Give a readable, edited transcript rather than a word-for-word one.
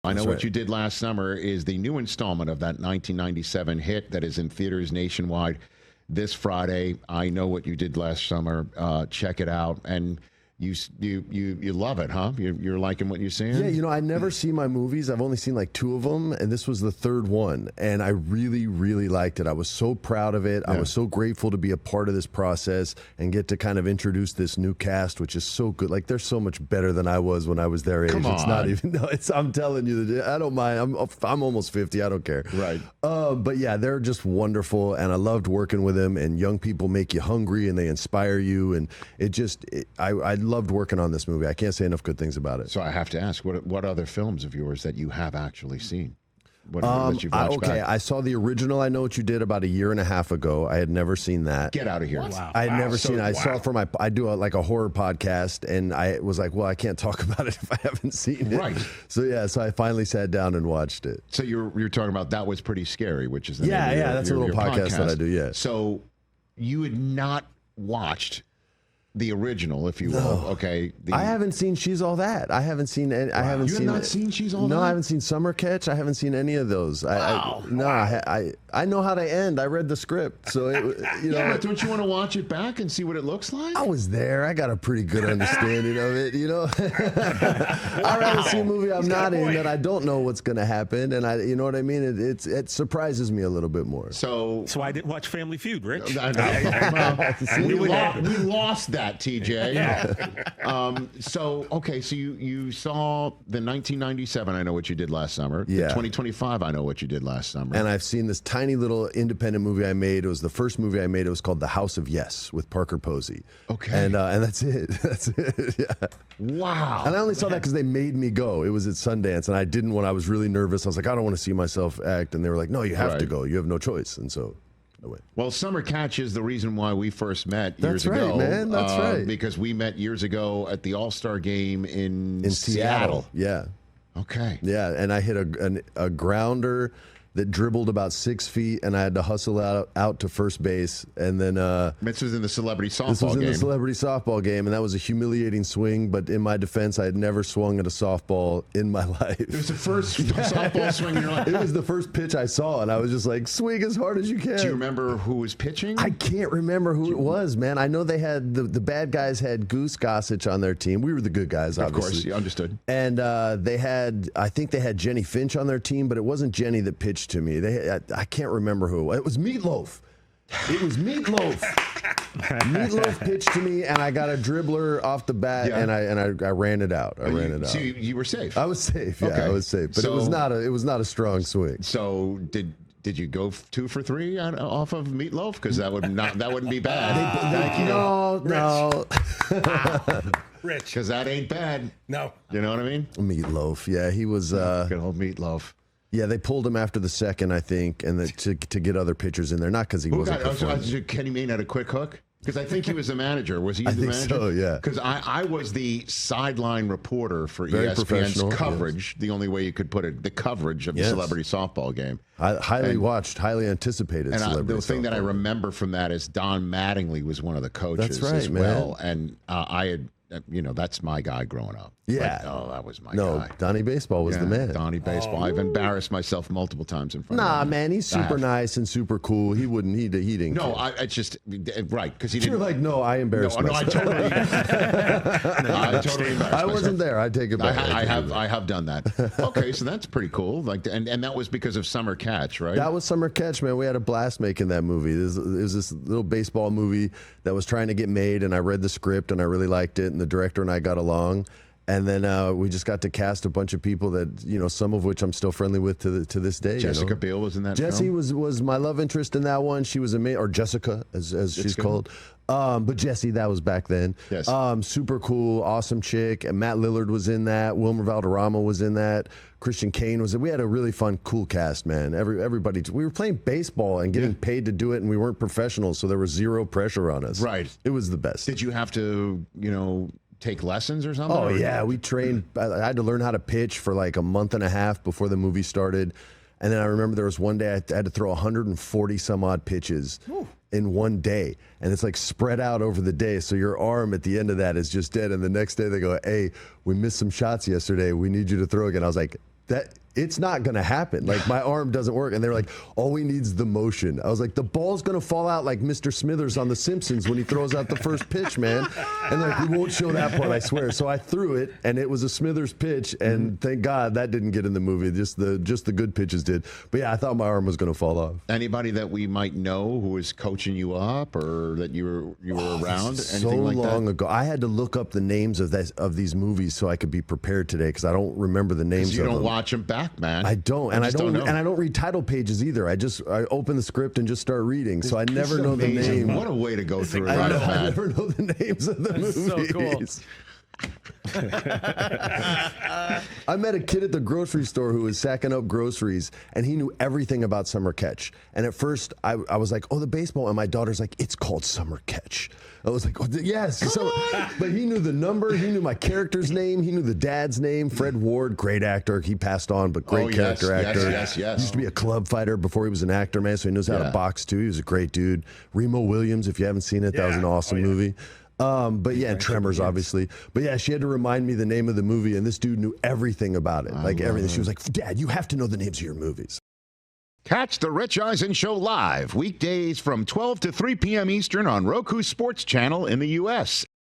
I Know What You Did Last Summer is the new installment of that 1997 hit that is in theaters nationwide this Friday. I Know What You Did Last Summer. Check it out. And you love it, huh? You're liking what you're seeing? Yeah, you know, I never see my movies. I've only seen like 2 of them, and this was the 3rd one. And I really, really liked it. I was so proud of it. Yeah. I was so grateful to be a part of this process and get to kind of introduce this new cast, which is so good. Like, they're so much better than I was when I was their age. Come on. It's not even, no, I'm telling you, I don't mind. I'm almost 50. I don't care. Right. But yeah, they're just wonderful. And I loved working with them. And young people make you hungry and they inspire you. And I loved working on this movie. I can't say enough good things about it. So I have to ask, what other films of yours that you have actually seen? What that you've watched back? I saw the original I Know What You Did about 1.5 years ago. I had never seen that. Get out of here. Wow. I had never seen it. I saw it for I do a horror podcast, and I was like, well, I can't talk about it if I haven't seen it. Right. So I finally sat down and watched it. So you're talking about That Was Pretty Scary, which is the name of that's a little podcast that I do, yeah. So you had not watched the original, if you will. No. Okay. I haven't seen She's All That. I haven't seen. Wow. I haven't seen. You have not seen She's All That? No, I haven't seen Summer Catch. I haven't seen any of those. Wow. I know how they end. I read the script, so Yeah, but don't you want to watch it back and see what it looks like? I was there. I got a pretty good understanding of it. You know, I'd rather see a movie I'm not in that I don't know what's going to happen, and you know what I mean. It surprises me a little bit more. So I didn't watch Family Feud, Rich. We lost that, TJ. So you saw the 1997 I Know What You Did Last Summer. Yeah. The 2025 I Know What You Did Last Summer. And I've seen this tiny little independent movie I made. It was the first movie I made. It was called The House of Yes with Parker Posey. Okay. And that's it. That's it. Yeah. Wow. And I only saw that because they made me go. It was at Sundance, and I didn't when I was really nervous. I was like, I don't want to see myself act. And they were like, no, you have to go. You have no choice. And so I went. Well, Summer Catch is the reason why we first met years ago. That's right, man. That's right. Because we met years ago at the All-Star Game in Seattle. Yeah. Okay. Yeah, and I hit a grounder that dribbled about 6 feet, and I had to hustle out to first base. And then this was in the celebrity softball game. This was in the celebrity softball game, and that was a humiliating swing. But in my defense, I had never swung at a softball in my life. It was the first softball swing in your life. It was the first pitch I saw, and I was just like, swing as hard as you can. Do you remember who was pitching? I can't remember who it was, man. I know they had the bad guys had Goose Gossage on their team. We were the good guys, obviously. Of course, you understood. And I think they had Jenny Finch on their team, but it wasn't Jenny that pitched to me. I can't remember who. It was Meatloaf. It was Meatloaf. Meatloaf pitched to me, and I got a dribbler off the bat, and I ran it out. So you were safe. I was safe. Yeah, okay. I was safe. But it was not a strong swing. So did you go 2 for 3 off of Meatloaf? Because that wouldn't be bad. No. Rich. Because that ain't bad. No. You know what I mean? Meatloaf. Yeah, he was. Good old Meatloaf. Yeah, they pulled him after the second, I think, and to get other pitchers in there. Not because he wasn't performing. Kenny Mayne had a quick hook? Because I think he was the manager. Was he the manager? I think so, yeah. Because I was the sideline reporter for ESPN's coverage, the only way you could put it, the coverage of the celebrity softball game. Highly watched, highly anticipated celebrity the thing softball. that I remember from that is Don Mattingly was one of the coaches That's right, well. Man. And I had, that's my guy growing up. Yeah. That was my guy. Donnie Baseball was the man. Donnie Baseball. I've embarrassed myself multiple times in front of him. Nah, man, he's super nice and super cool. He didn't. No, care. it's just, right, because he didn't. You're like, no, I embarrassed myself. No, I totally embarrassed myself. I wasn't there. I take it back. I have done that. Okay, so that's pretty cool. And that was because of Summer Catch, right? That was Summer Catch, man. We had a blast making that movie. It was this little baseball movie that was trying to get made, and I read the script, and I really liked it, and the director and I got along. And then we just got to cast a bunch of people that, some of which I'm still friendly with to this day. Jessica Biel was in that Jessie film? was my love interest in that one. She was amazing, or Jessica, as she's called. But Jessie, that was back then. Yes. Super cool, awesome chick. And Matt Lillard was in that. Wilmer Valderrama was in that. Christian Kane was in. We had a really fun, cool cast, man. Everybody. We were playing baseball and getting paid to do it, and we weren't professionals, so there was zero pressure on us. Right. It was the best. Did you have to, take lessons or something? Oh, yeah. We trained. I had to learn how to pitch for like a month and a half before the movie started. And then I remember there was one day I had to throw 140 some odd pitches in one day. And it's like spread out over the day. So your arm at the end of that is just dead. And the next day they go, hey, we missed some shots yesterday. We need you to throw again. I was like, that it's not going to happen. Like, my arm doesn't work. And they're like, all we need is the motion. I was like, the ball's going to fall out like Mr. Smithers on The Simpsons when he throws out the first pitch, man. And like, we won't show that part, I swear. So I threw it, and it was a Smithers pitch, and thank God that didn't get in the movie. Just the good pitches did. But yeah, I thought my arm was going to fall off. Anybody that we might know who is coaching you up, or that you were around? So Anything like long that? ago. I had to look up the names of these movies so I could be prepared today, because I don't remember the names of them. You don't watch them back, man. I don't, and I don't know. read title pages either. I open the script and just start reading, so I never know the Amazing. name. What a way to go through it. I Right, man. never know the names of the movies. So cool. I met a kid at the grocery store who was sacking up groceries, and he knew everything about Summer Catch. And at first, I was like, oh, the baseball. And my daughter's like, it's called Summer Catch. I was like, oh, yes. So, but he knew the number. He knew my character's name. He knew the dad's name, Fred Ward, great actor. He passed on, but great character actor. Yes. Used to be a club fighter before he was an actor, man, so he knows how to box, too. He was a great dude. Remo Williams, if you haven't seen it, that was an awesome movie. But yeah, and Tremors, obviously. But yeah, she had to remind me the name of the movie, and this dude knew everything about it. Like everything. She was like, Dad, you have to know the names of your movies. Catch the Rich Eisen Show live weekdays from 12 to 3 p.m. Eastern on Roku Sports Channel in the U.S.